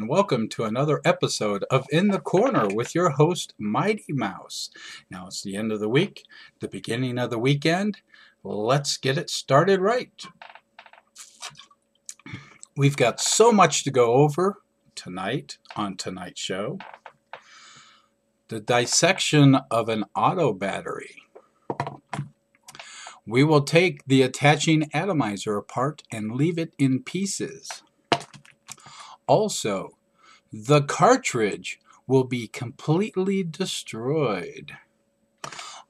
and welcome to another episode of In the Corner with your host, Mighty Mouse. Now it's the end of the week, the beginning of the weekend. Let's get it started right. We've got so much to go over tonight on tonight's show. The dissection of an auto battery. We will take the attaching atomizer apart and leave it in pieces. Also, the cartridge will be completely destroyed.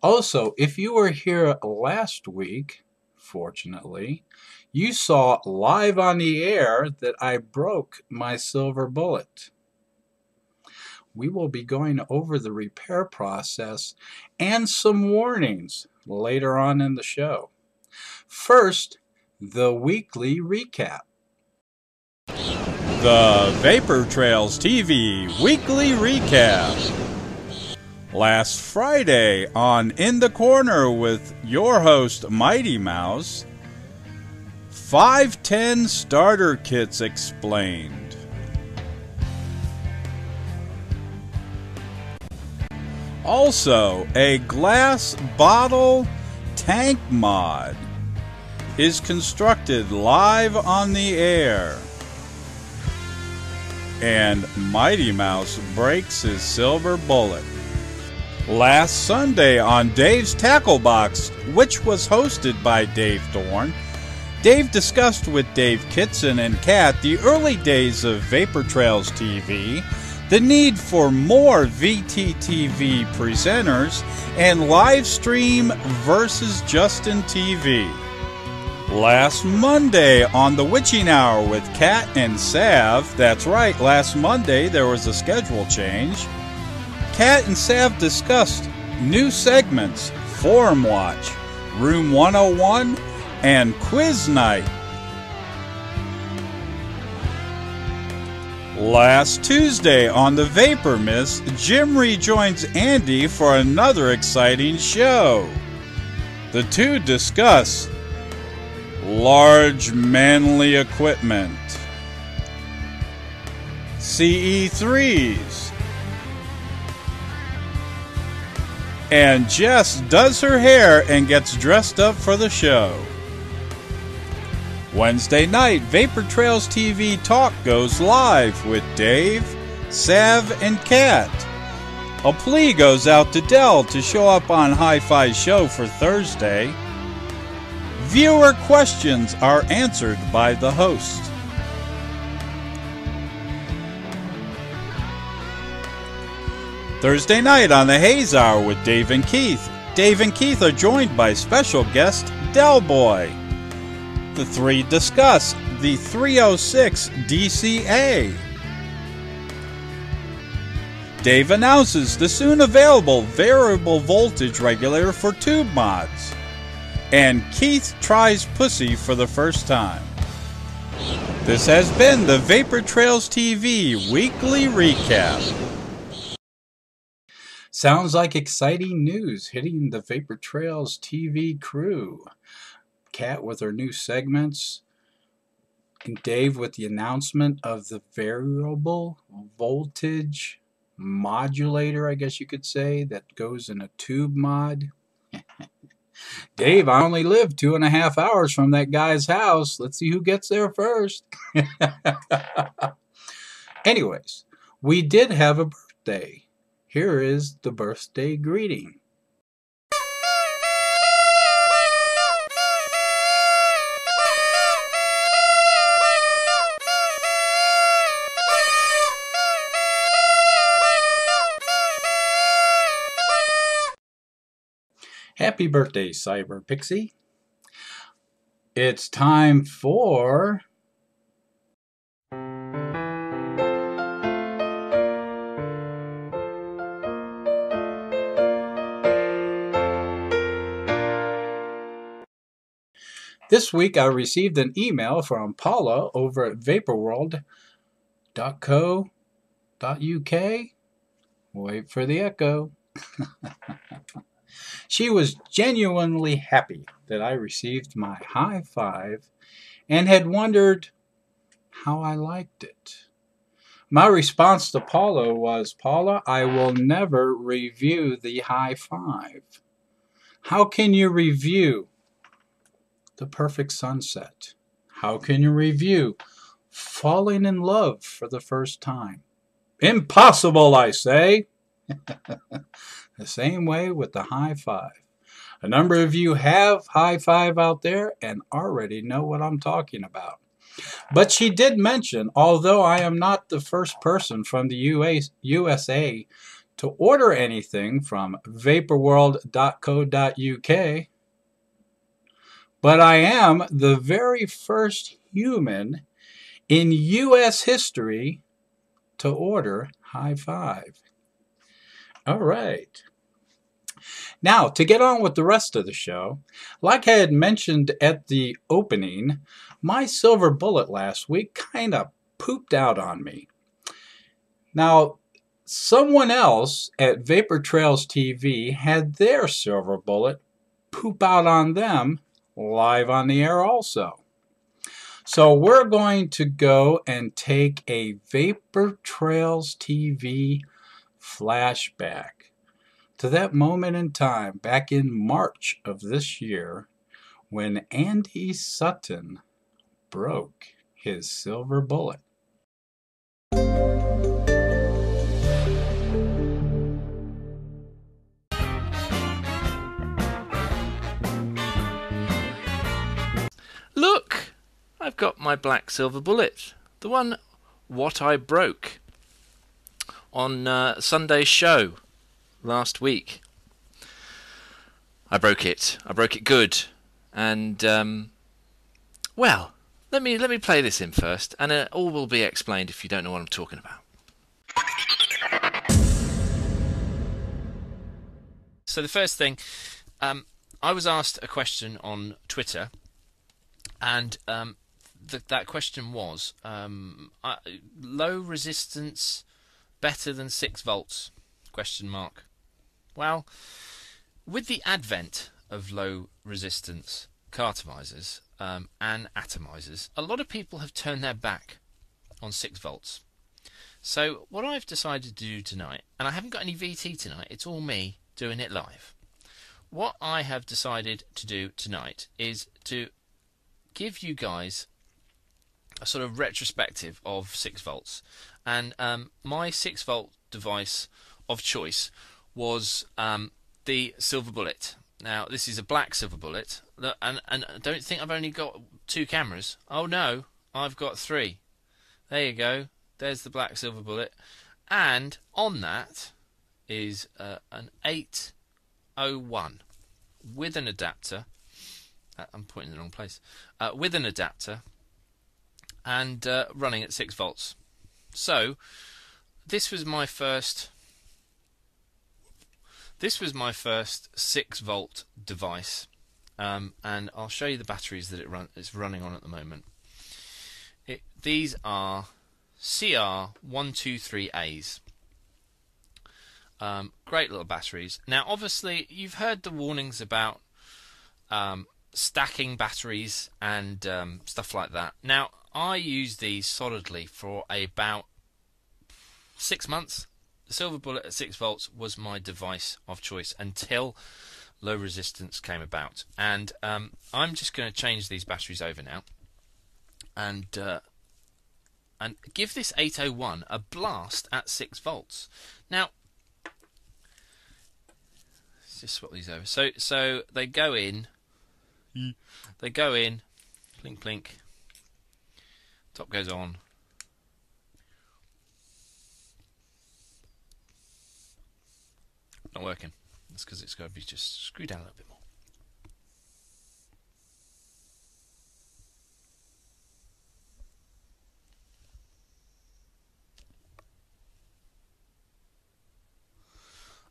Also, if you were here last week, fortunately, you saw live on the air that I broke my silver bullet. We will be going over the repair process and some warnings later on in the show. First, the weekly recap. The Vapor Trails TV Weekly Recap. Last Friday on In the Corner with your host Mighty Mouse, 510 starter kits explained. Also, a glass bottle tank mod is constructed live on the air. And Mighty Mouse breaks his silver bullet. Last Sunday on Dave's Tackle Box, which was hosted by Dave Dorn, Dave discussed with Dave Kitson and Kat the early days of Vapor Trails TV, the need for more VTTV presenters, and live stream versus Justin TV. Last Monday on the Witching Hour with Kat and Sav, that's right, last Monday there was a schedule change. Kat and Sav discussed new segments, Forum Watch, Room 101, and Quiz Night. Last Tuesday on the Vapor Mist, Jim rejoins Andy for another exciting show. The two discuss large manly equipment, CE3s, and Jess does her hair and gets dressed up for the show. Wednesday night, Vapor Trails TV Talk goes live with Dave, Sav, and Kat. A plea goes out to Dell to show up on Hi-Fi's show for Thursday. Viewer questions are answered by the host. Thursday night on the Haze Hour with Dave and Keith. Dave and Keith are joined by special guest Del Boy. The three discuss the 306 DCA. Dave announces the soon available variable voltage regulator for tube mods. And Keith tries pussy for the first time. This has been the Vapor Trails TV Weekly Recap. Sounds like exciting news hitting the Vapor Trails TV crew. Kat with her new segments, and Dave with the announcement of the variable voltage modulator, I guess you could say, that goes in a tube mod. Dave, I only live 2.5 hours from that guy's house. Let's see who gets there first. Anyways, we did have a birthday. Here is the birthday greeting. Happy birthday, Cyber Pixie. It's time for this week. I received an email from Paula over at vaporworld.co.uk. Wait for the echo. She was genuinely happy that I received my high five and had wondered how I liked it. My response to Paula was, Paula, I will never review the high five. How can you review the perfect sunset? How can you review falling in love for the first time? Impossible, I say. The same way with the high five. A number of you have high five out there and already know what I'm talking about. But she did mention, although I am not the first person from the USA to order anything from vaporworld.co.uk, but I am the very first human in US history to order high five. All right. Now, to get on with the rest of the show, like I had mentioned at the opening, my silver bullet last week kind of pooped out on me. Now, someone else at Vapor Trails TV had their silver bullet poop out on them live on the air also. So we're going to go and take a Vapor Trails TV flashback to that moment in time back in March of this year when Andy Sutton broke his silver bullet. Look! I've got my black silver bullet. The one what I broke on Sunday's show last week. I broke it. I broke it good. And, well, let me play this in first, and all will be explained if you don't know what I'm talking about. So the first thing, I was asked a question on Twitter, and that question was, low resistance better than 6 volts? Question mark. Well, with the advent of low resistance cartomizers and atomizers, a lot of people have turned their back on 6 volts. So what I've decided to do tonight, and I haven't got any VT tonight, it's all me doing it live. What I have decided to do tonight is to give you guys a sort of retrospective of 6 volts. And my 6 volt device of choice was the silver bullet. Now this is a black silver bullet, and I don't think I've only got 2 cameras. Oh no, I've got 3. There you go. There's the black silver bullet, and on that is an 801 with an adapter. I'm pointing in the wrong place. With an adapter and running at 6 volts. So this was my first 6 volt device, and I'll show you the batteries that it's running on at the moment. These are CR123As. Great little batteries. Now obviously you've heard the warnings about stacking batteries and stuff like that. Now I used these solidly for about 6 months. The silver bullet at 6 volts was my device of choice until low resistance came about, and I'm just going to change these batteries over now and give this 801 a blast at 6 volts. Now let's just swap these over. So they go in, plink plink, top goes on. Not working. That's because it's got to be just screwed down a little bit more.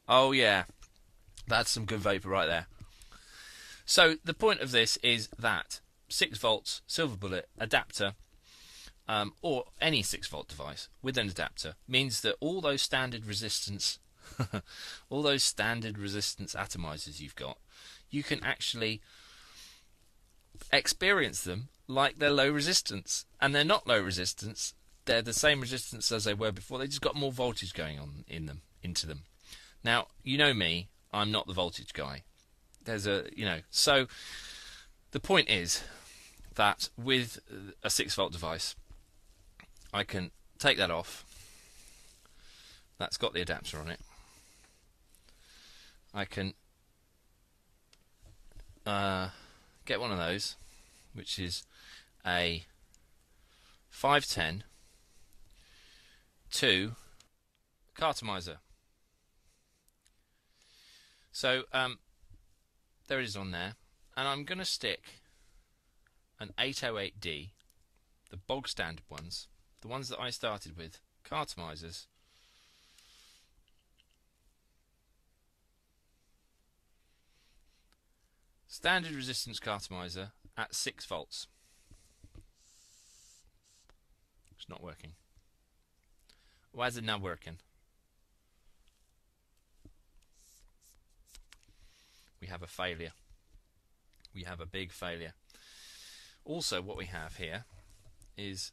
Oh yeah, that's some good vapor right there. So the point of this is that 6 volts silver bullet adapter, or any 6 volt device with an adapter, means that all those standard resistance atomizers you've got, you can actually experience them like they're low resistance, and they're not low resistance. they're the same resistance as they were before. They just got more voltage going on into them. Now, you know me, I'm not the voltage guy. So the point is that with a 6-volt device, I can take that off. That's got the adapter on it. I can get one of those, which is a 510 to Cartomizer. So there it is on there, and I'm going to stick an 808D, the bog standard ones, the ones that I started with, Cartomizers. Standard resistance Cartomizer at 6 volts. It's not working. Why is it not working? We have a failure. We have a big failure. Also, what we have here is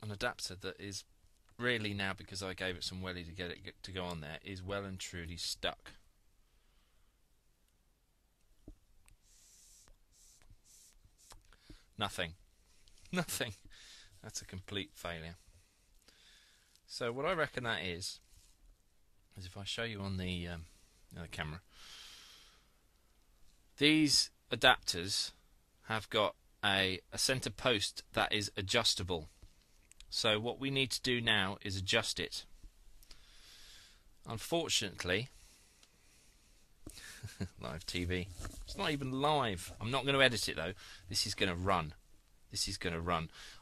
an adapter that is really now, because I gave it some welly to get it to go on there, is well and truly stuck. Nothing. That's a complete failure. So what I reckon that is if I show you on the camera, these adapters have got a center post that is adjustable. So what we need to do now is adjust it. Unfortunately, live TV. It's not even live. I'm not going to edit it though. This is going to run.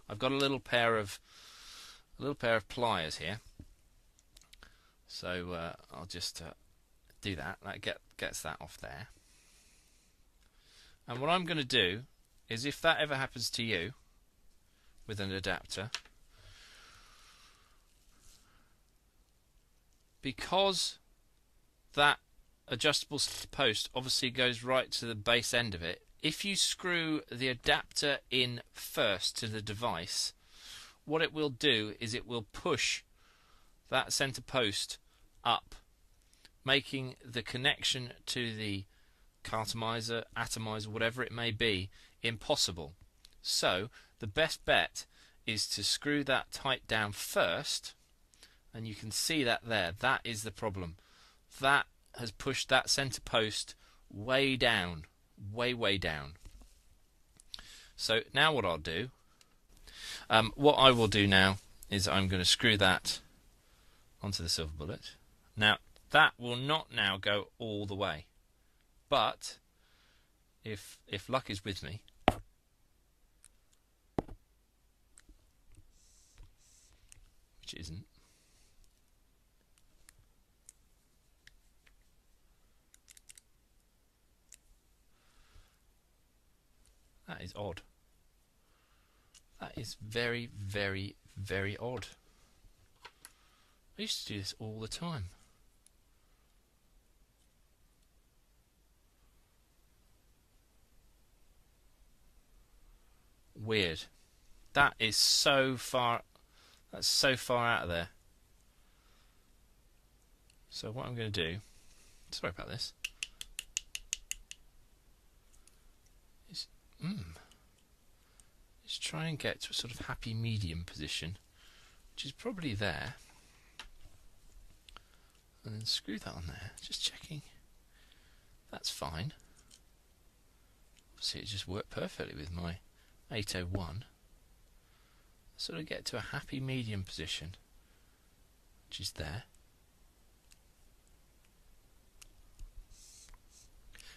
I've got a little pair of pliers here. So I'll just do that. That gets that off there. And what I'm going to do is, if that ever happens to you with an adapter, because that adjustable post obviously goes right to the base end of it, if you screw the adapter in first to the device, what it will do is it will push that center post up, making the connection to the Cartomizer, atomizer, whatever it may be, impossible. So the best bet is to screw that tight down first, and you can see that there. That is the problem. That has pushed that center post way down, way down. So now what I'll do, what I will do now is I'm going to screw that onto the silver bullet. Now that will not now go all the way, but if luck is with me, which it isn't, that is odd. That is very, very, very odd. I used to do this all the time. Weird. That is so far. That's so far out of there. So what I'm going to do, sorry about this, is try and get to a sort of happy medium position, which is probably there, and then screw that on there. Just checking. That's fine. Obviously it just worked perfectly with my 801. Sort of get to a happy medium position, which is there.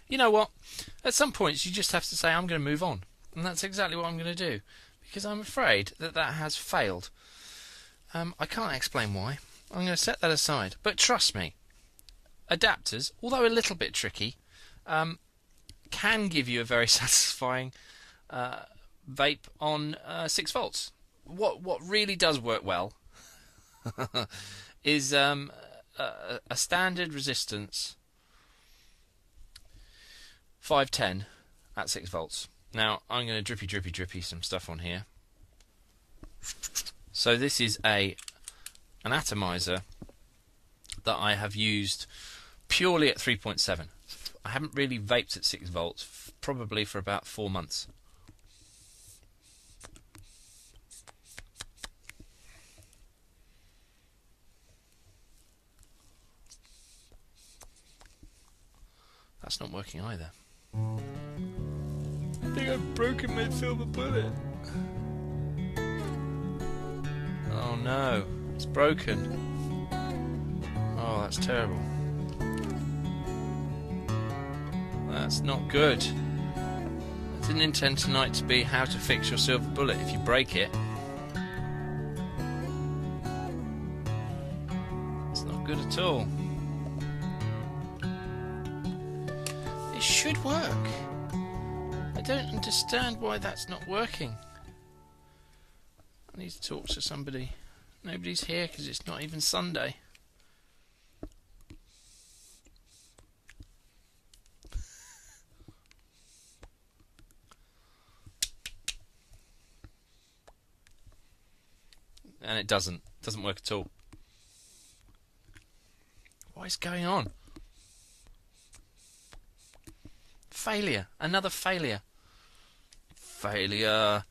You know what? At some points you just have to say, I'm going to move on. And that's exactly what I'm going to do. Because I'm afraid that has failed. I can't explain why. I'm going to set that aside. But trust me, adapters, although a little bit tricky, can give you a very satisfying vape on 6 volts. What really does work well is a standard resistance 510 at 6 volts. Now I'm going to drippy some stuff on here. So this is an atomizer that I have used purely at 3.7. I haven't really vaped at 6 volts, probably for about 4 months. That's not working either. I think I've broken my silver bullet. Oh no, it's broken. Oh, that's terrible. That's not good. I didn't intend tonight to be how to fix your silver bullet if you break it. It's not good at all. It should work. I don't understand why that's not working. I need to talk to somebody. Nobody's here because it's not even Sunday. And it doesn't work at all. What is going on? Failure. Another failure. Failure.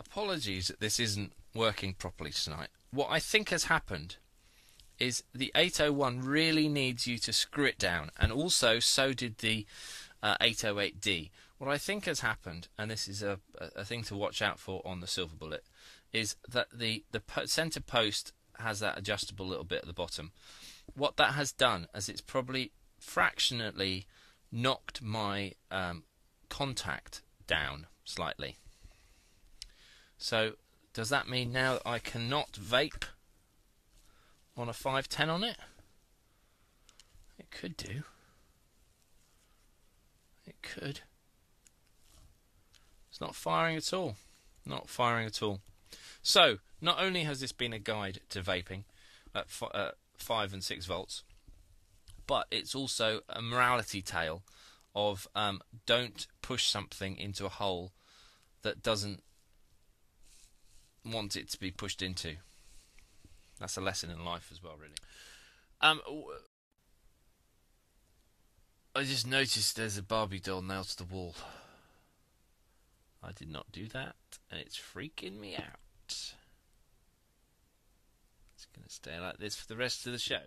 Apologies that this isn't working properly tonight. What I think has happened is the 801 really needs you to screw it down, and also so did the 808D. What I think has happened, and this is a thing to watch out for on the silver bullet, is that the center post has that adjustable little bit at the bottom. What that has done is it's probably fractionally knocked my contact down slightly. So does that mean now that I cannot vape on a 510 on it? It could do. It could. It's not firing at all. Not firing at all. So, not only has this been a guide to vaping at 5 and 6 volts, but it's also a morality tale of don't push something into a hole that doesn't want it to be pushed into. That's a lesson in life as well, really. I just noticed there's a Barbie doll nailed to the wall. I did not do that, and it's freaking me out. It's going to stay like this for the rest of the show.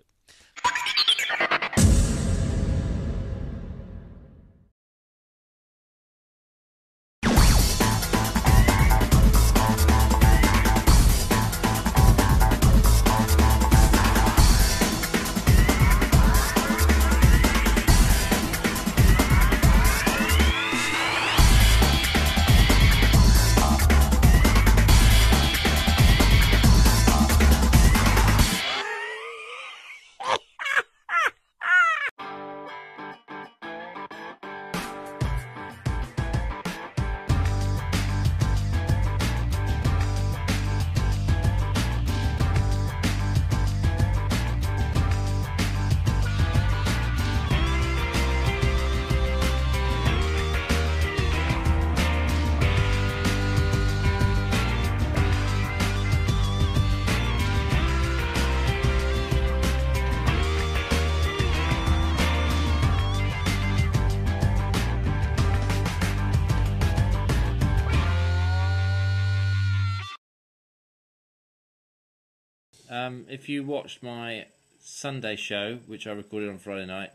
If you watched my Sunday show, which I recorded on Friday night,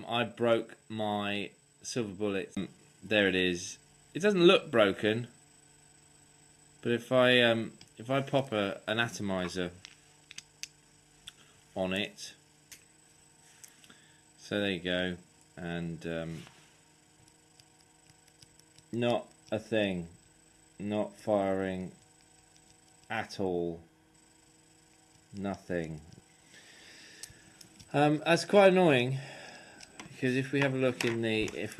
I broke my silver bullet. There it is. It doesn't look broken, but if I pop an atomizer on it, so there you go, and not a thing, not firing at all. Nothing. That's quite annoying, because if we have a look in there, it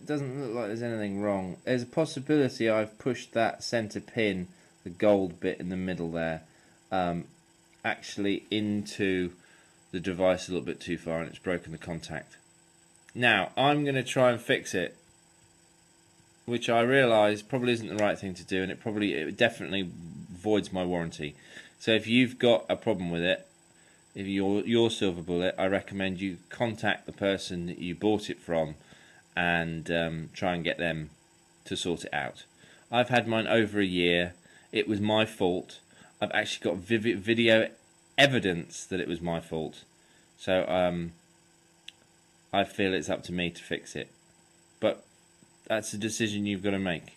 doesn't look like there's anything wrong. There's a possibility I've pushed that centre pin, the gold bit in the middle there, actually into the device a little bit too far and it's broken the contact. Now, I'm going to try and fix it, which I realise probably isn't the right thing to do, and it definitely voids my warranty. So if you've got a problem with it, if your silver bullet, I recommend you contact the person that you bought it from and try and get them to sort it out. I've had mine over a year. It was my fault. I've actually got video evidence that it was my fault. So I feel it's up to me to fix it. But that's a decision you've got to make.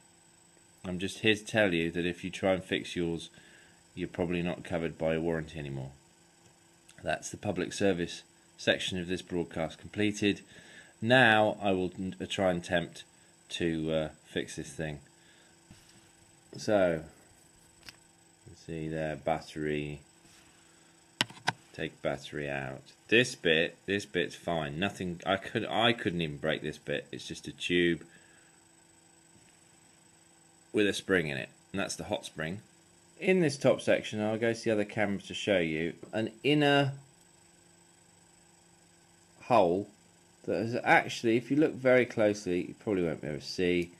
I'm just here to tell you that if you try and fix yours, you're probably not covered by a warranty anymore. That's the public service section of this broadcast completed. Now I will try and attempt to fix this thing. So, let's see there, battery. Take battery out. This bit's fine. Nothing. I couldn't even break this bit. It's just a tube with a spring in it, and that's the hot spring. In this top section, I'll go to the other camera to show you an inner hole that is actually, if you look very closely, you probably won't be able to see,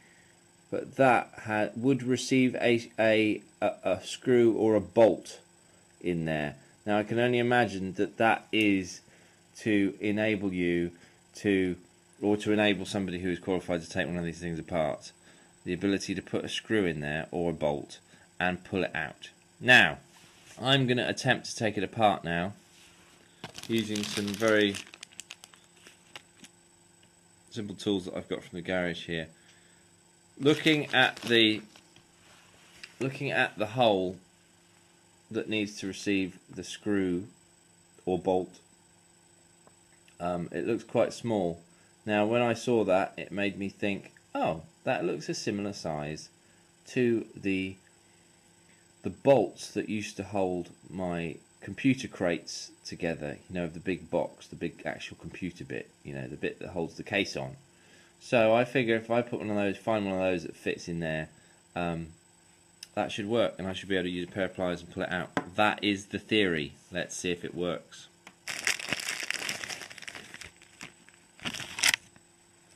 but that would receive a screw or a bolt in there. Now I can only imagine that is to enable you to, or to enable somebody who is qualified to take one of these things apart, the ability to put a screw in there or a bolt and pull it out. Now, I'm going to attempt to take it apart now using some very simple tools that I've got from the garage here. Looking at the hole that needs to receive the screw or bolt, it looks quite small. Now when I saw that, it made me think, oh, that looks a similar size to the bolts that used to hold my computer crates together, you know, the big box, the big actual computer bit, you know, the bit that holds the case on. So I figure if I put one of those, find one of those that fits in there, that should work, and I should be able to use a pair of pliers and pull it out. That is the theory. Let's see if it works.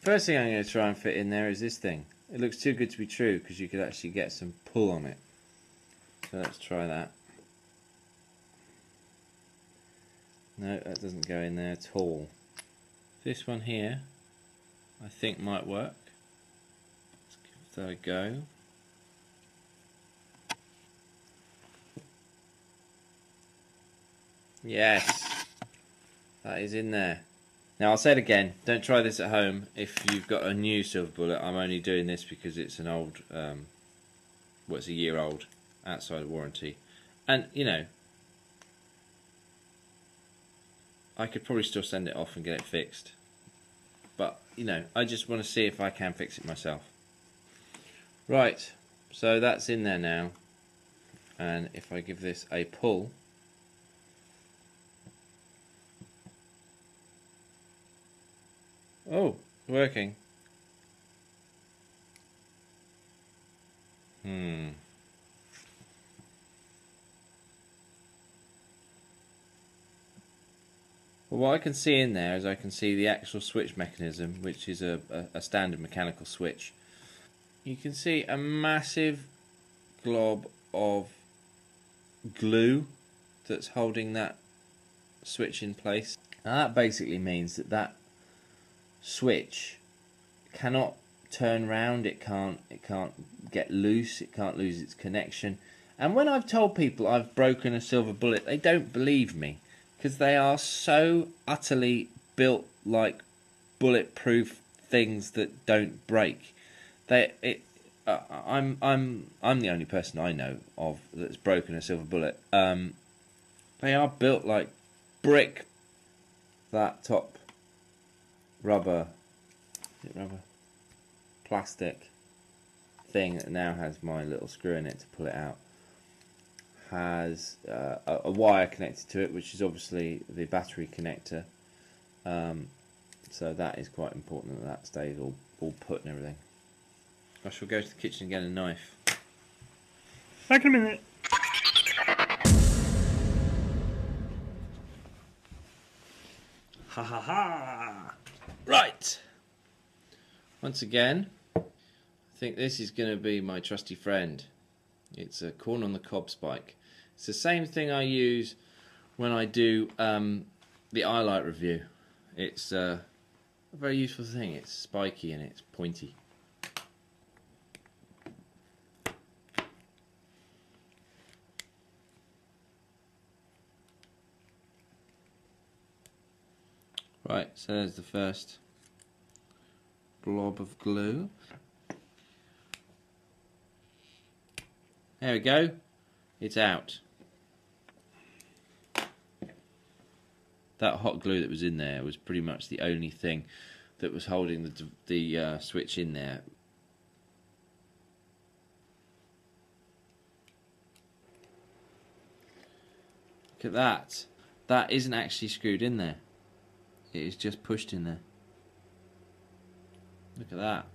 First thing I'm going to try and fit in there is this thing. It looks too good to be true because you could actually get some pull on it. So let's try that. No, that doesn't go in there at all. This one here, I think might work. Let's give that a go. Yes, that is in there. Now I'll say it again, don't try this at home if you've got a new silver bullet. I'm only doing this because it's an old, well, it's a year old, outside of warranty. And, you know, I could probably still send it off and get it fixed. But, you know, I just want to see if I can fix it myself. Right, so that's in there now. And if I give this a pull, oh, it's working. Well, what I can see in there is I can see the actual switch mechanism, which is a standard mechanical switch. You can see a massive glob of glue that's holding that switch in place. Now that basically means that switch cannot turn round, it can't get loose, it can't lose its connection. And when I've told people I've broken a silver bullet, they don't believe me, because they are so utterly built like bulletproof things that don't break. I'm the only person I know of that's broken a silver bullet. They are built like brick. That top rubber, is it rubber? Plastic thing that now has my little screw in it to pull it out, has a wire connected to it, which is obviously the battery connector. So that is quite important that stays all put and everything. I shall go to the kitchen and get a knife. Back in a minute. Ha ha ha! Right. Once again, I think this is going to be my trusty friend. It's a corn on the cob spike. It's the same thing I use when I do the eyelight review. It's a very useful thing. It's spiky and it's pointy. Right, so there's the first blob of glue. There we go. It's out. That hot glue that was in there was pretty much the only thing that was holding the switch in there. Look at that. That isn't actually screwed in there. It is just pushed in there. Look at that.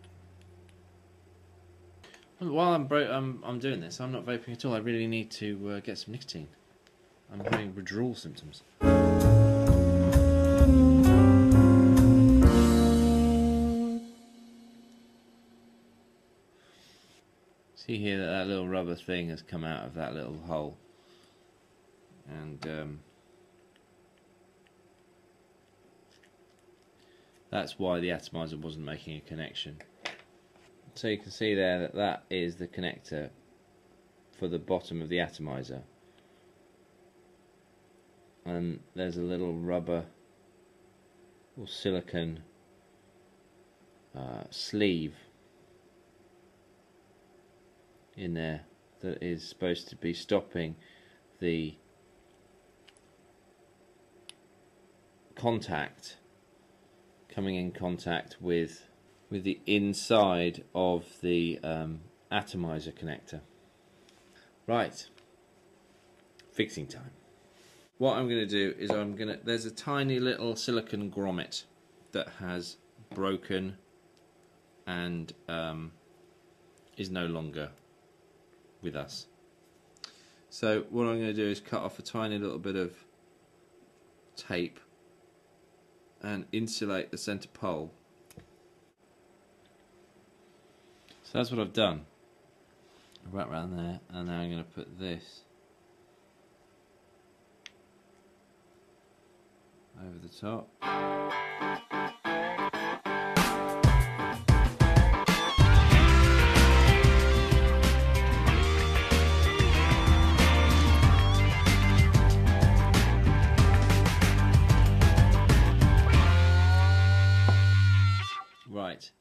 While I'm doing this, I'm not vaping at all. I really need to get some nicotine. I'm having withdrawal symptoms. See here that that little rubber thing has come out of that little hole, and that's why the atomizer wasn't making a connection. So you can see there that that is the connector for the bottom of the atomizer, and there's a little rubber or silicone sleeve in there that is supposed to be stopping the contact coming in contact with the inside of the atomizer connector. Right, fixing time. What I'm going to do is there's a tiny little silicone grommet that has broken and is no longer with us. So what I'm going to do is cut off a tiny little bit of tape and insulate the center pole. So that's what I've done. Right around there, and now I'm going to put this over the top. Right,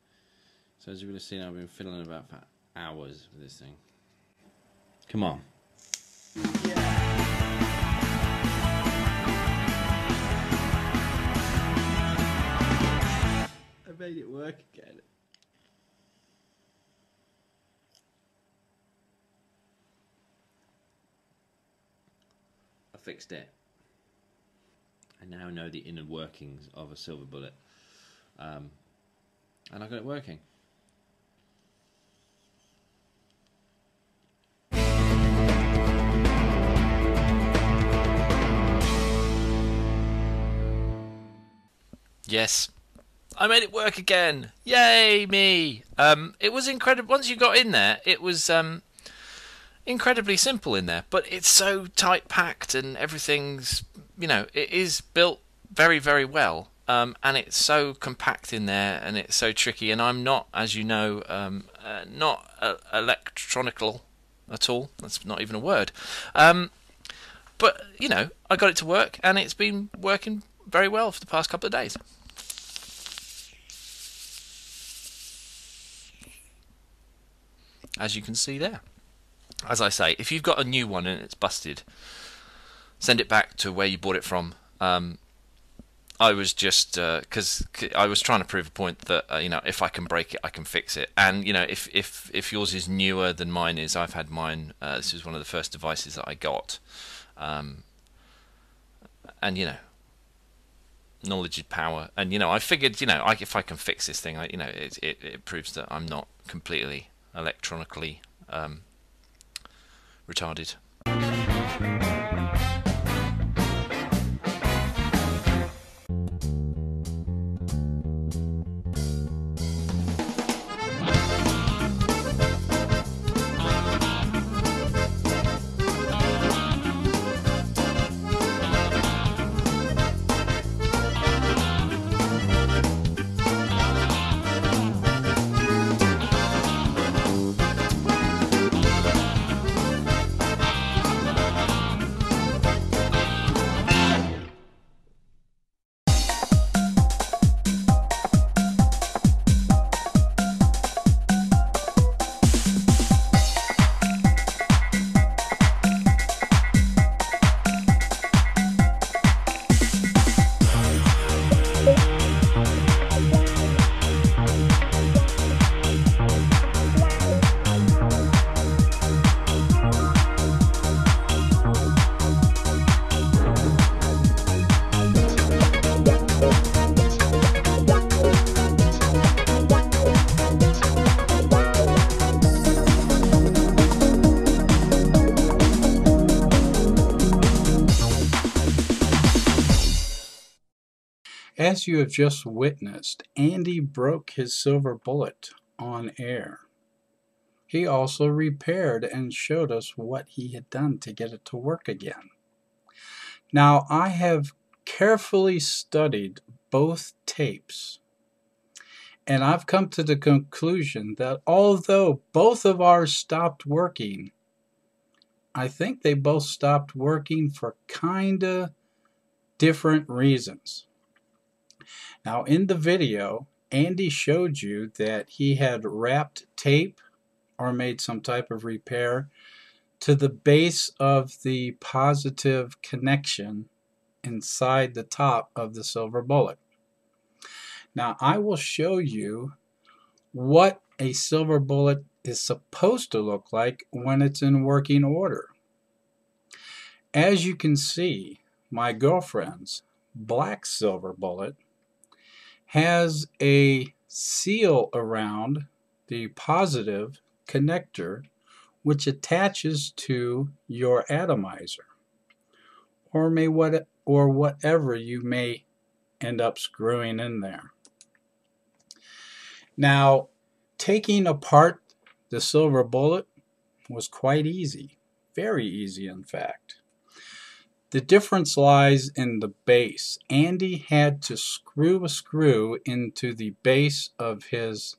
so as you would have seen, I've been fiddling about for hours with this thing. Come on. Yeah. I made it work again. I fixed it. I now know the inner workings of a silver bullet. And I got it working. Yes, I made it work again. Yay me! It was incredible. Once you got in there, it was incredibly simple in there. But it's so tight packed, and everything's, you know, it is built very, very well. And it's so compact in there, and it's so tricky. And I'm not, as you know, not electronical at all. That's not even a word. But, you know, I got it to work, and it's been working very well for the past couple of days. As you can see there. As I say, if you've got a new one and it's busted, send it back to where you bought it from. I was just because I was trying to prove a point that you know, if I can break it, I can fix it. And you know, if yours is newer than mine is, I've had mine. This is one of the first devices that I got, and you know, knowledge is power. And you know, I figured, you know, if I can fix this thing, you know, it proves that I'm not completely electronically retarded. As you have just witnessed, Andy broke his silver bullet on air. He also repaired and showed us what he had done to get it to work again. Now, I have carefully studied both tapes, and I've come to the conclusion that although both of ours stopped working, I think they both stopped working for kinda different reasons. Now, in the video, Andy showed you that he had wrapped tape or made some type of repair to the base of the positive connection inside the top of the silver bullet. Now, I will show you what a silver bullet is supposed to look like when it's in working order. As you can see, my girlfriend's black silver bullet has a seal around the positive connector which attaches to your atomizer or whatever you may end up screwing in there. Now, taking apart the silver bullet was quite easy, very easy in fact. The difference lies in the base. Andy had to screw a screw into the base of his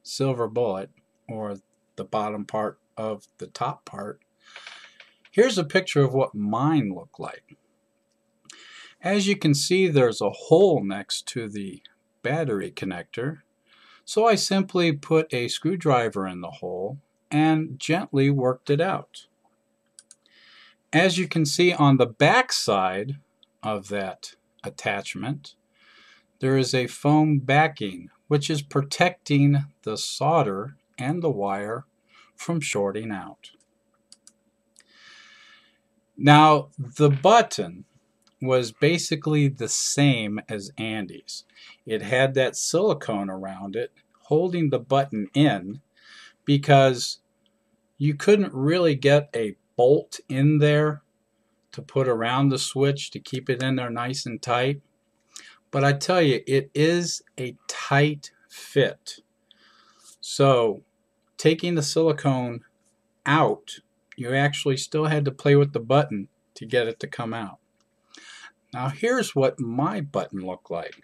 silver bullet, or the bottom part of the top part. Here's a picture of what mine looked like. As you can see, there's a hole next to the battery connector, so I simply put a screwdriver in the hole and gently worked it out. As you can see on the back side of that attachment, there is a foam backing which is protecting the solder and the wire from shorting out. Now, the button was basically the same as Andy's. It had that silicone around it holding the button in because you couldn't really get a bolt in there to put around the switch to keep it in there nice and tight. But I tell you, it is a tight fit. So taking the silicone out, you actually still had to play with the button to get it to come out. Now here's what my button looked like.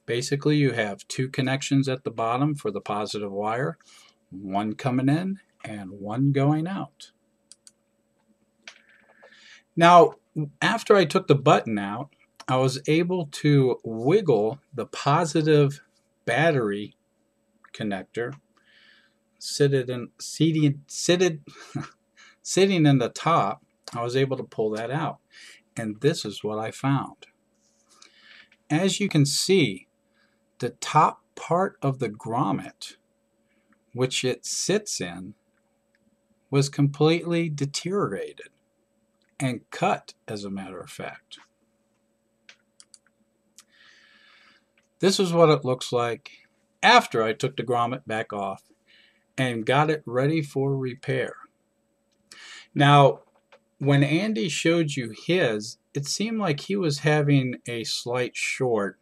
Basically, you have two connections at the bottom for the positive wire, one coming in and one going out. Now, after I took the button out, I was able to wiggle the positive battery connector sitting in the top. I was able to pull that out, and this is what I found. As you can see, the top part of the grommet, which it sits in, was completely deteriorated and cut, as a matter of fact. This is what it looks like after I took the grommet back off and got it ready for repair. Now, when Andy showed you his, it seemed like he was having a slight short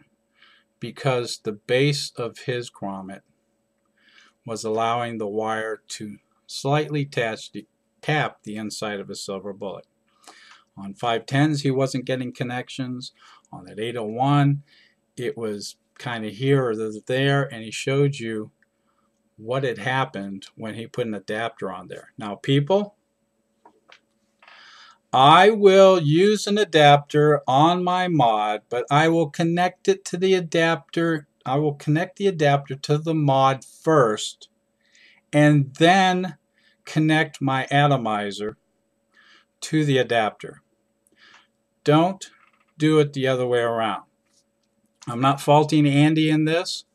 because the base of his grommet was allowing the wire to slightly tap the inside of a silver bullet. On 510s, he wasn't getting connections. On that 801, it was kind of here or there, and he showed you what had happened when he put an adapter on there. Now, people, I will use an adapter on my mod, but I will connect it to the adapter. I will connect the adapter to the mod first, and then connect my atomizer to the adapter. Don't do it the other way around. I'm not faulting Andy in this.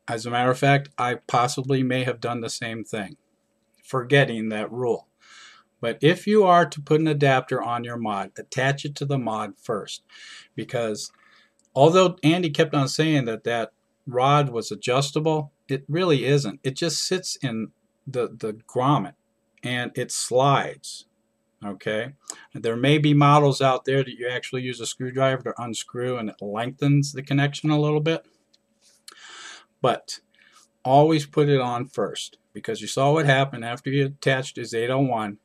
As a matter of fact, I possibly may have done the same thing, forgetting that rule. But if you are to put an adapter on your mod, attach it to the mod first. Because although Andy kept on saying that that rod was adjustable, it really isn't. It just sits in the grommet and it slides. Okay, there may be models out there that you actually use a screwdriver to unscrew and it lengthens the connection a little bit, but always put it on first, because you saw what happened after you attached his 801.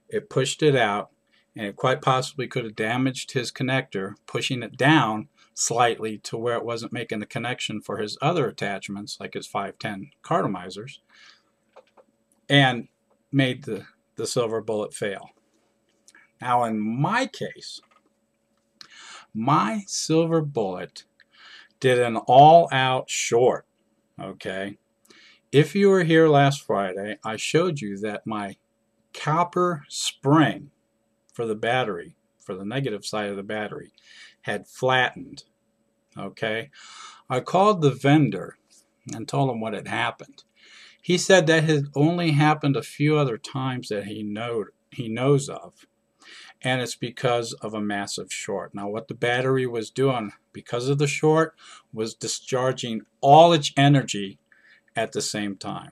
It pushed it out, and it quite possibly could have damaged his connector, pushing it down slightly to where it wasn't making the connection for his other attachments, like his 510 cartomizers, and made the silver bullet fail. Now in my case, my silver bullet did an all-out short. Okay, if you were here last Friday, I showed you that my copper spring for the battery, for the negative side of the battery, had flattened. Okay, I called the vendor and told him what had happened. He said that had only happened a few other times that he knows of, and it's because of a massive short. Now what the battery was doing because of the short was discharging all its energy at the same time.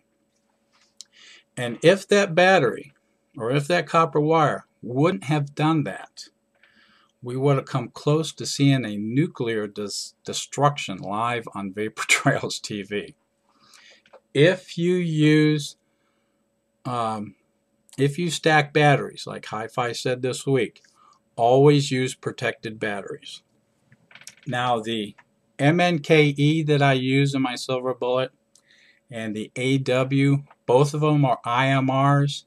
And if that battery, or if that copper wire wouldn't have done that, we would have come close to seeing a nuclear destruction live on Vapor Trails TV. If you stack batteries, like Hi-Fi said this week, always use protected batteries. Now the MNKE that I use in my silver bullet and the AW, both of them are IMRs.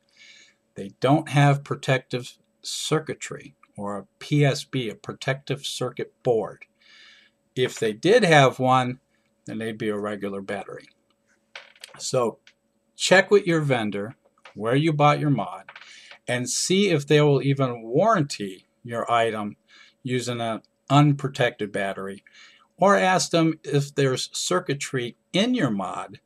They don't have protective circuitry, or a PSB, a protective circuit board. If they did have one, then they'd be a regular battery. So check with your vendor where you bought your mod and see if they will even warranty your item using an unprotected battery, or ask them if there's circuitry in your mod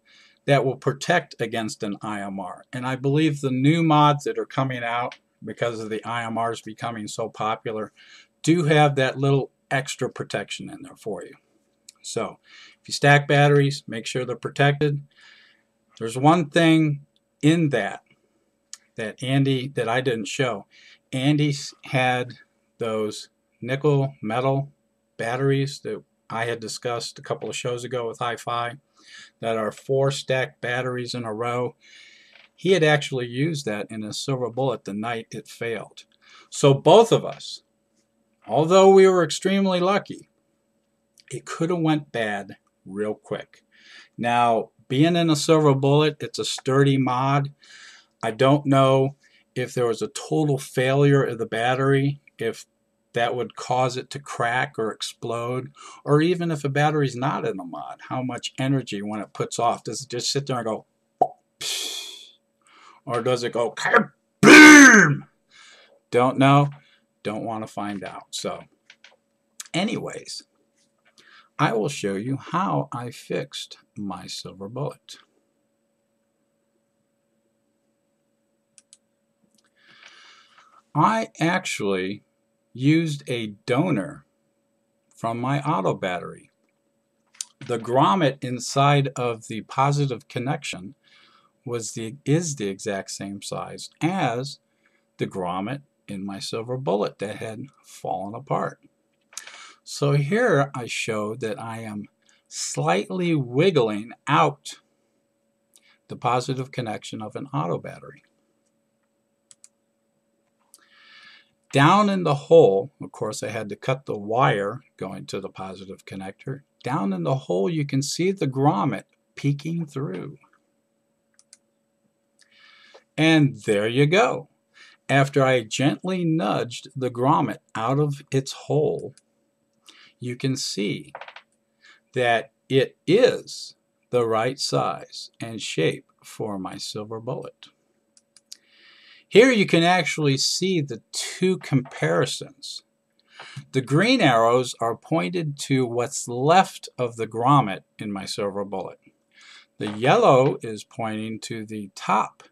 that will protect against an IMR. And I believe the new mods that are coming out, because of the IMRs becoming so popular, do have that little extra protection in there for you. So if you stack batteries, make sure they're protected. There's one thing in that Andy, that I didn't show. Andy had those nickel metal batteries that I had discussed a couple of shows ago with Hi-Fi, that are 4 stacked batteries in a row. He had actually used that in a silver bullet the night it failed. So both of us, although we were extremely lucky, it could have went bad real quick. Now, being in a silver bullet, it's a sturdy mod. I don't know if there was a total failure of the battery, if that would cause it to crack or explode, or even if a battery's not in the mod, how much energy when it puts off. Does it just sit there and go, or does it go kaboom? Don't know, don't want to find out. So anyways, I will show you how I fixed my silver bullet. I actually used a donor from my auto battery. The grommet inside of the positive connection is the exact same size as the grommet in my silver bullet that had fallen apart. So here I show that I am slightly wiggling out the positive connection of an auto battery. Down in the hole, of course I had to cut the wire going to the positive connector. Down in the hole you can see the grommet peeking through. And there you go. After I gently nudged the grommet out of its hole, you can see that it is the right size and shape for my silver bullet. Here you can actually see the two comparisons. The green arrows are pointed to what's left of the grommet in my silver bullet. The yellow is pointing to the top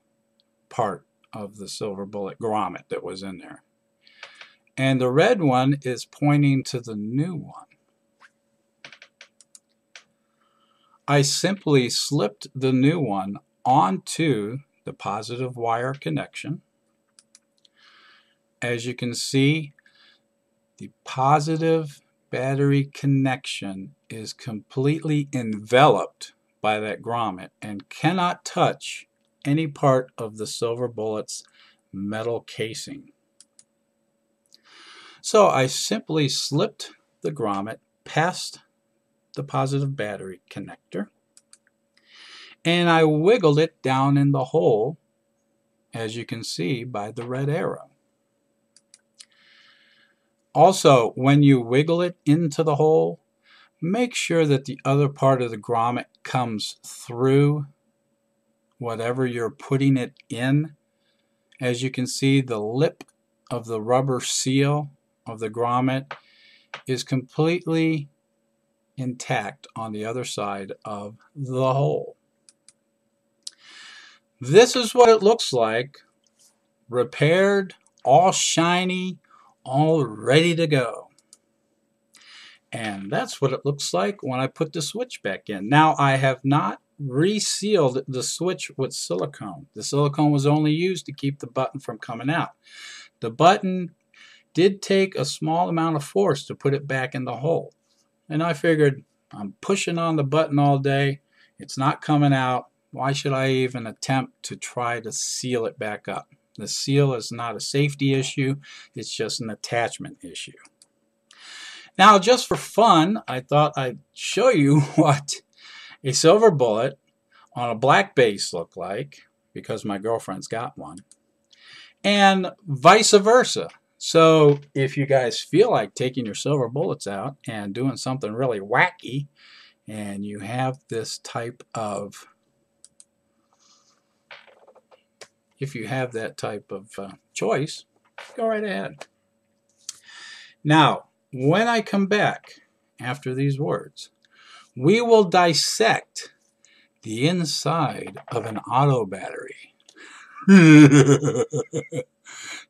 part of the silver bullet grommet that was in there. And the red one is pointing to the new one. I simply slipped the new one onto the positive wire connection, as you can see, the positive battery connection is completely enveloped by that grommet and cannot touch any part of the silver bullet's metal casing. So I simply slipped the grommet past the positive battery connector and I wiggled it down in the hole, as you can see by the red arrow. Also, when you wiggle it into the hole, make sure that the other part of the grommet comes through whatever you're putting it in. As you can see, the lip of the rubber seal of the grommet is completely intact on the other side of the hole. This is what it looks like, repaired, all shiny, all ready to go. And that's what it looks like when I put the switch back in. Now, I have not resealed the switch with silicone. The silicone was only used to keep the button from coming out. The button did take a small amount of force to put it back in the hole. And I figured, I'm pushing on the button all day, it's not coming out. Why should I even attempt to try to seal it back up? The seal is not a safety issue, it's just an attachment issue. Now, just for fun, I thought I'd show you what a silver bullet on a black base looked like, because my girlfriend's got one, and vice versa. So if you guys feel like taking your silver bullets out and doing something really wacky, and you have this type of, if you have that type of choice, go right ahead. Now, when I come back after these words, we will dissect the inside of an auto battery.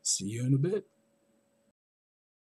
See you in a bit.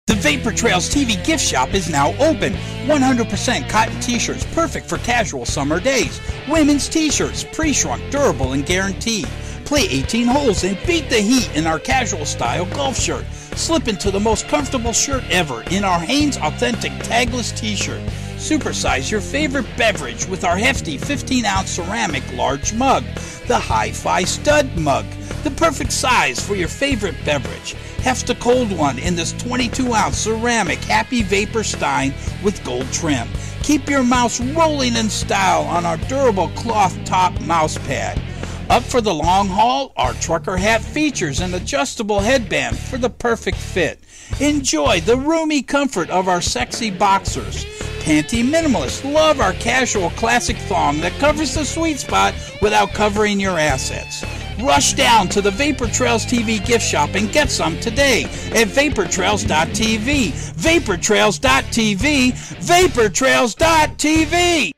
The Vapor Trails TV gift shop is now open. 100% cotton t-shirts, perfect for casual summer days. Women's t-shirts, pre-shrunk, durable, and guaranteed. Play 18 holes and beat the heat in our casual style golf shirt. Slip into the most comfortable shirt ever in our Hanes Authentic Tagless t-shirt. Supersize your favorite beverage with our hefty 15-ounce ceramic large mug. The Hi-Fi Stud mug, the perfect size for your favorite beverage. Heft a cold one in this 22-ounce ceramic Happy Vapor Stein with gold trim. Keep your mouse rolling in style on our durable cloth top mouse pad. Up for the long haul, our trucker hat features an adjustable headband for the perfect fit. Enjoy the roomy comfort of our sexy boxers. Panty minimalists love our casual classic thong that covers the sweet spot without covering your assets. Rush down to the Vapor Trails TV gift shop and get some today at vaportrails.tv. Vaportrails.tv. Vaportrails.tv.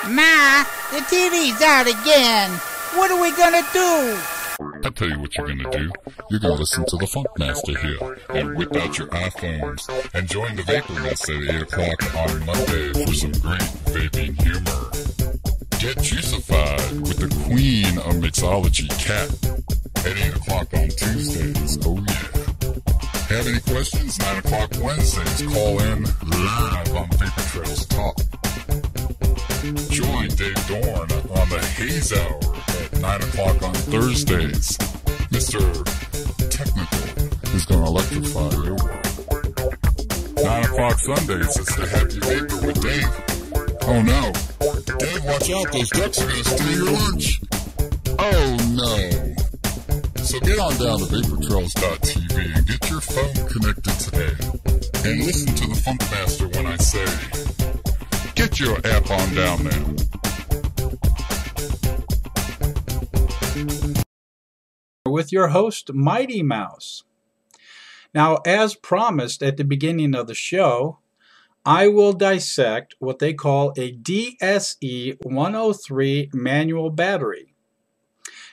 Ma, the TV's out again. What are we gonna do? I tell you what you're gonna do. You're gonna listen to the Funkmaster here and whip out your iPhones and join the Vapor Mess at 8 o'clock on Monday for some great vaping humor. Get juicified with the queen of mixology, Cat, at 8 o'clock on Tuesdays. Oh yeah. Have any questions? 9 o'clock Wednesdays. Call in live on Vapor Trails Talk. Join Dave Dorn on the Haze Hour at 9 o'clock on Thursdays. Mr. Technical is going to electrify your world. 9 o'clock Sundays, it's the Happy Vapor with Dave. Oh no. Dave, watch out, those ducks are going to steal your lunch. Oh no. So get on down to vaportrails.tv and get your phone connected today. And listen to the Funkmaster when I say, get your app on down there. With your host, MightyMouse. Now, as promised at the beginning of the show, I will dissect what they call a DSE 103 manual battery.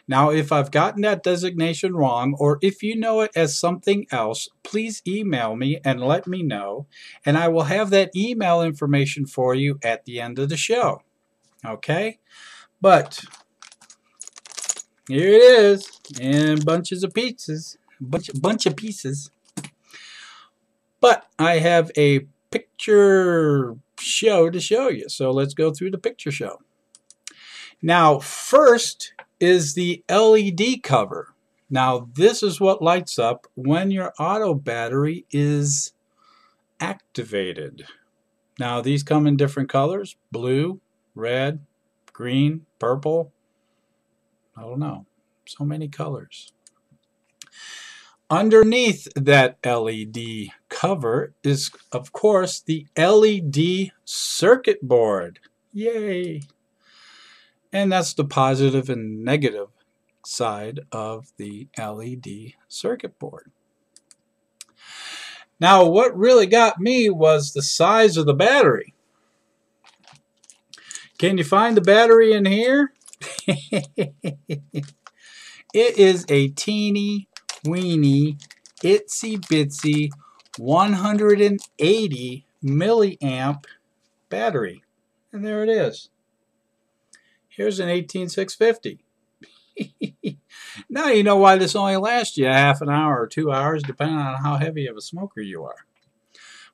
Now, if I've gotten that designation wrong, or if you know it as something else, please email me and let me know, and I will have that email information for you at the end of the show. Okay? But here it is, in bunches of pieces. bunch of pieces. But I have a picture show to show you. So let's go through the picture show. Now, first is the LED cover. Now, this is what lights up when your auto battery is activated. Now, these come in different colors: blue, red, green, purple. I don't know. So many colors. Underneath that LED cover is, of course, the LED circuit board. Yay! And that's the positive and negative side of the LED circuit board. Now, what really got me was the size of the battery. Can you find the battery in here? It is a teeny weeny, itsy bitsy 180 milliamp battery. And there it is. Here's an 18650. Now you know why this only lasts you a half an hour or 2 hours, depending on how heavy of a smoker you are.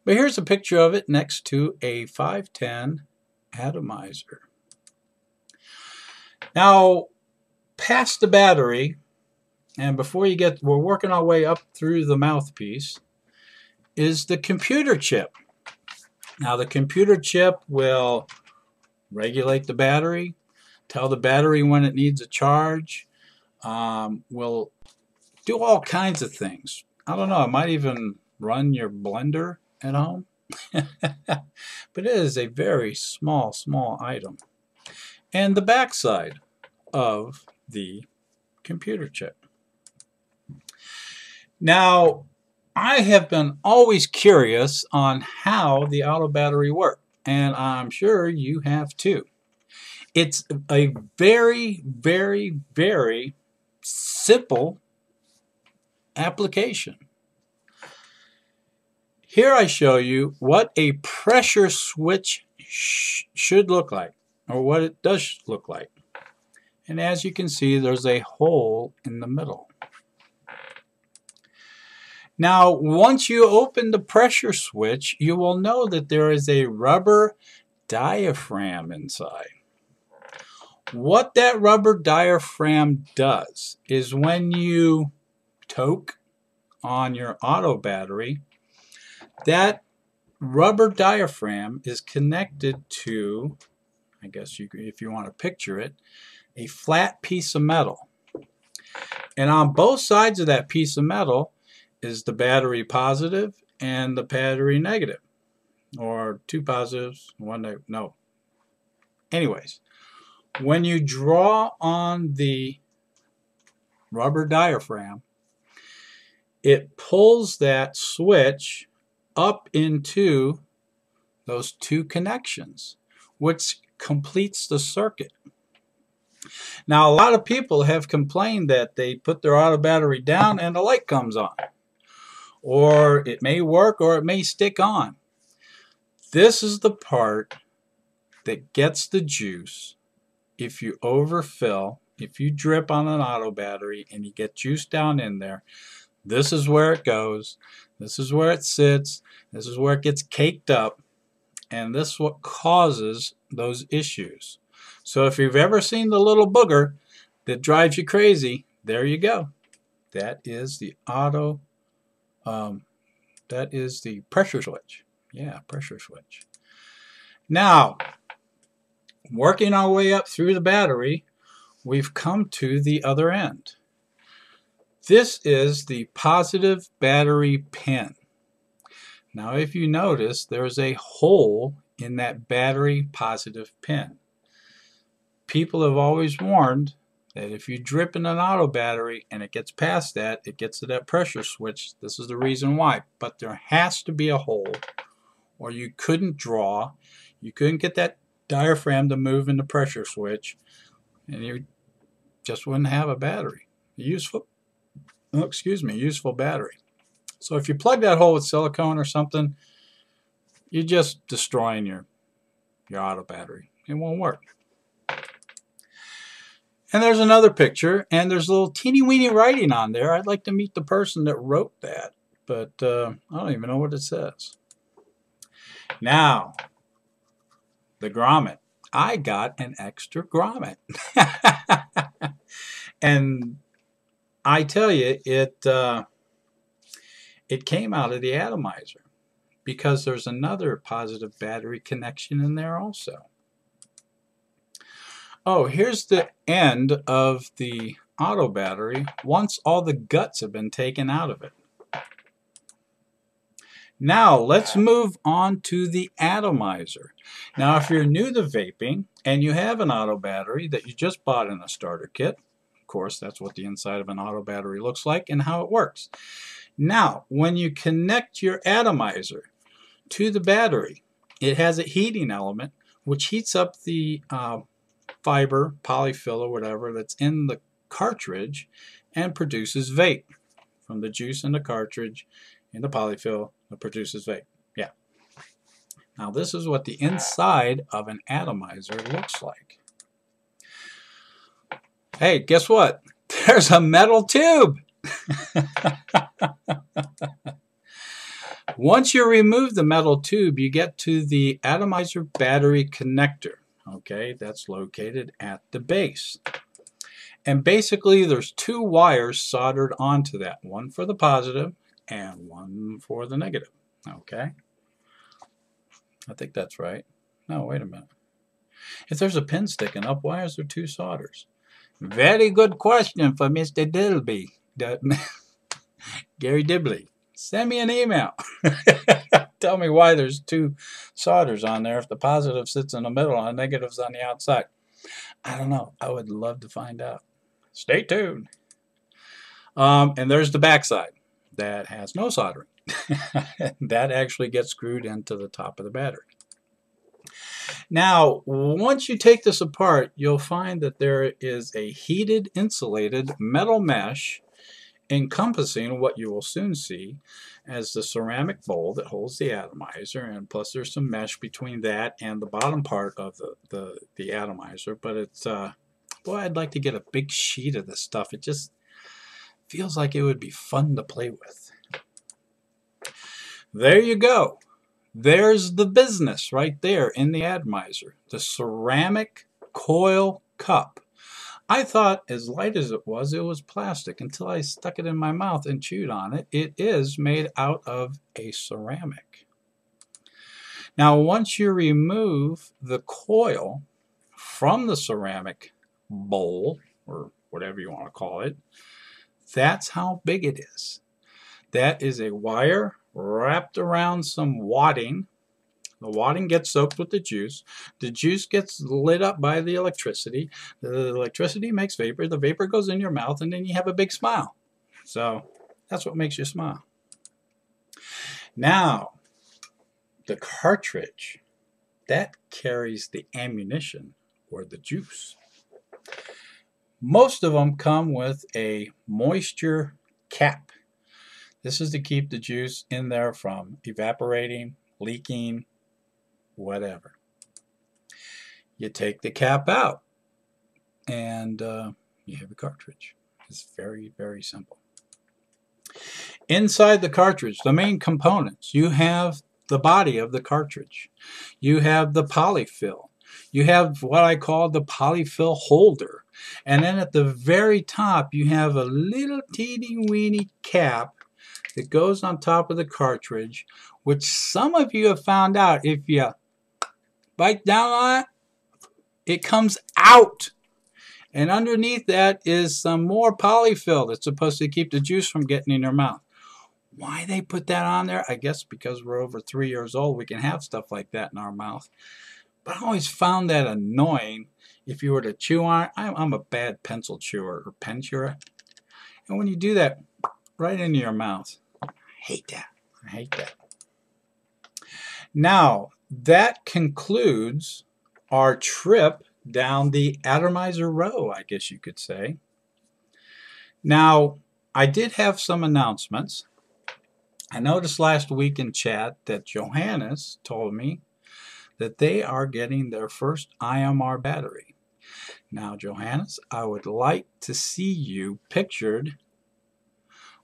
But here's a picture of it next to a 510 atomizer. Now, past the battery, and before you get, we're working our way up through the mouthpiece, is the computer chip. Now, the computer chip will regulate the battery, tell the battery when it needs a charge, will do all kinds of things. I don't know, it might even run your blender at home. But it is a very small item. And the backside of the computer chip. Now, I have been always curious on how the auto battery works, and I'm sure you have too. It's a very, very, very simple application. Here I show you what a pressure switch should look like, or what it does look like. And as you can see, there's a hole in the middle. Now, once you open the pressure switch, you will know that there is a rubber diaphragm inside. What that rubber diaphragm does is when you toke on your auto battery, that rubber diaphragm is connected to, I guess if you want to picture it, a flat piece of metal. And on both sides of that piece of metal is the battery positive and the battery negative. Or two positives, one negative. No. Anyways, when you draw on the rubber diaphragm, it pulls that switch up into those two connections, which completes the circuit. Now, a lot of people have complained that they put their auto battery down and the light comes on. Or it may work or it may stick on. This is the part that gets the juice if you overfill, if you drip on an auto battery and you get juice down in there. This is where it goes. This is where it sits. This is where it gets caked up. And this is what causes those issues. So if you've ever seen the little booger that drives you crazy, there you go. That is the that is the pressure switch. Yeah, pressure switch. Now, working our way up through the battery, we've come to the other end. This is the positive battery pin. Now, if you notice, there's a hole in that battery positive pin. People have always warned that if you drip in an auto battery and it gets past that, it gets to that pressure switch. This is the reason why. But there has to be a hole, or you couldn't draw. You couldn't get that diaphragm to move in the pressure switch, and you just wouldn't have a battery. Useful battery. So if you plug that hole with silicone or something, you're just destroying your auto battery. It won't work. And there's another picture, and there's a little teeny weeny writing on there. I'd like to meet the person that wrote that, but I don't even know what it says. Now, the grommet. I got an extra grommet. And I tell you, it came out of the atomizer because there's another positive battery connection in there also. Oh, here's the end of the auto battery once all the guts have been taken out of it. Now, let's move on to the atomizer. Now, if you're new to vaping and you have an auto battery that you just bought in a starter kit, of course, that's what the inside of an auto battery looks like and how it works. Now, when you connect your atomizer to the battery, it has a heating element which heats up the fiber, polyfill, or whatever that's in the cartridge and produces vape. From the juice in the cartridge in the polyfill, it produces vape. Yeah. Now this is what the inside of an atomizer looks like. Hey, guess what? There's a metal tube. Once you remove the metal tube, you get to the atomizer battery connector. Okay, that's located at the base. And basically there's two wires soldered onto that, one for the positive and one for the negative. Okay, I think that's right. No, wait a minute. If there's a pin sticking up, why is there two solders? Very good question for Mr. Dilby. Gary Dibley. Send me an email. Tell me why there's two solders on there if the positive sits in the middle and the negative's on the outside. I don't know. I would love to find out. Stay tuned. And there's the backside that has no soldering. That actually gets screwed into the top of the battery. Now, once you take this apart, you'll find that there is a heated, insulated metal mesh encompassing what you will soon see as the ceramic bowl that holds the atomizer, and plus there's some mesh between that and the bottom part of the atomizer. But it's boy, I'd like to get a big sheet of this stuff. It just feels like it would be fun to play with. There you go. There's the business right there in the atomizer, the ceramic coil cup. I thought as light as it was plastic until I stuck it in my mouth and chewed on it. It is made out of a ceramic. Now, once you remove the coil from the ceramic bowl, or whatever you want to call it, that's how big it is. That is a wire wrapped around some wadding. The wadding gets soaked with the juice. The juice gets lit up by the electricity. The electricity makes vapor. The vapor goes in your mouth, and then you have a big smile. So that's what makes you smile. Now, the cartridge, that carries the ammunition or the juice. Most of them come with a moisture cap. This is to keep the juice in there from evaporating, leaking, whatever. You take the cap out and you have a cartridge. It's very, very simple. Inside the cartridge, the main components, you have the body of the cartridge. You have the polyfill. You have what I call the polyfill holder. And then at the very top, you have a little teeny weeny cap that goes on top of the cartridge, which some of you have found out if you bite down on it, it comes out. And underneath that is some more polyfill that's supposed to keep the juice from getting in your mouth. Why they put that on there? I guess because we're over 3 years old, we can have stuff like that in our mouth. But I always found that annoying if you were to chew on it. I'm a bad pencil chewer or pen chewer. And when you do that right into your mouth, I hate that. I hate that. Now, that concludes our trip down the atomizer row, I guess you could say. Now, I did have some announcements. I noticed last week in chat that Johannes told me that they are getting their first IMR battery. Now, Johannes, I would like to see you pictured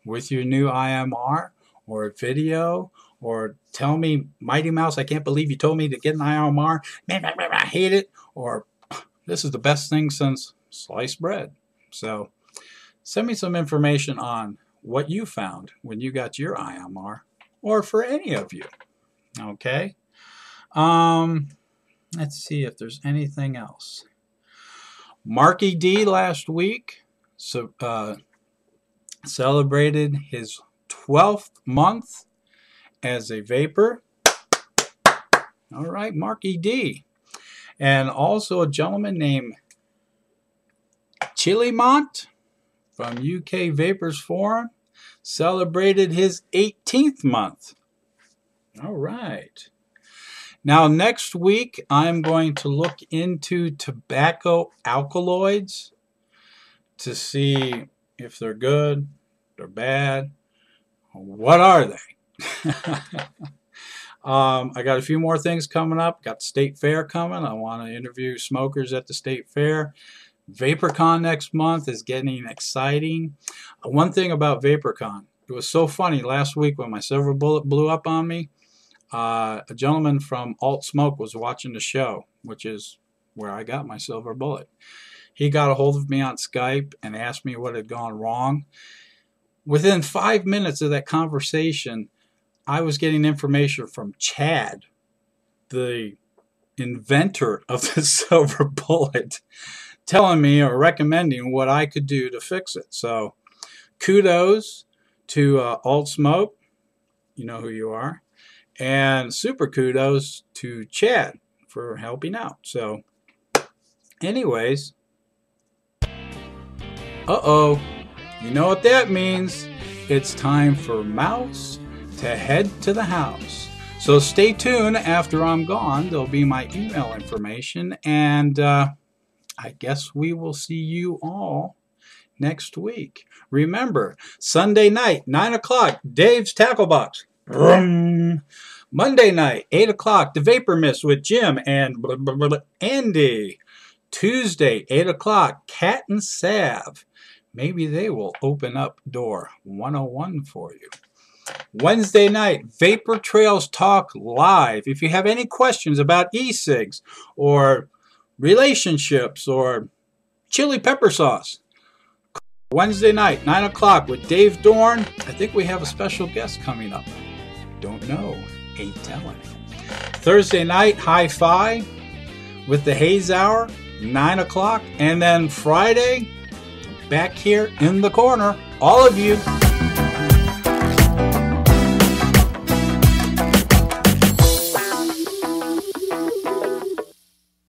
with your new IMR or a video, or tell me, Mighty Mouse, I can't believe you told me to get an IMR. I hate it. Or this is the best thing since sliced bread. So send me some information on what you found when you got your IMR, or for any of you. Okay. Let's see if there's anything else. Marky D last week celebrated his 12th month as a vapor. All right, Marky D. And also a gentleman named Chilimont from UK Vapors Forum celebrated his 18th month. All right. Now, next week, I'm going to look into tobacco alkaloids to see if they're good, they're bad. What are they? I got a few more things coming up. Got the State Fair coming. I want to interview smokers at the State Fair. VaporCon next month is getting exciting. One thing about VaporCon, it was so funny last week when my silver bullet blew up on me. A gentleman from Alt Smoke was watching the show, which is where I got my silver bullet. He got a hold of me on Skype and asked me what had gone wrong. Within 5 minutes of that conversation, I was getting information from Chad, the inventor of the silver bullet, telling me or recommending what I could do to fix it. So kudos to Alt Smoke, you know who you are, and super kudos to Chad for helping out. So anyways, you know what that means. It's time for Mouse to head to the house. So stay tuned. After I'm gone, there'll be my email information, and I guess we will see you all next week. Remember, Sunday night, 9 o'clock, Dave's Tackle Box. Monday night, 8 o'clock, The Vapor Mist with Jim and Andy. Tuesday, 8 o'clock, Cat and Sav. Maybe they will open up door 101 for you. Wednesday night, Vapor Trails Talk Live. If you have any questions about e-cigs or relationships or chili pepper sauce, Wednesday night, 9 o'clock with Dave Dorn. I think we have a special guest coming up. Don't know. Ain't telling. Thursday night, Hi-Fi with the Haze Hour, 9 o'clock. And then Friday, back here in the corner, all of you.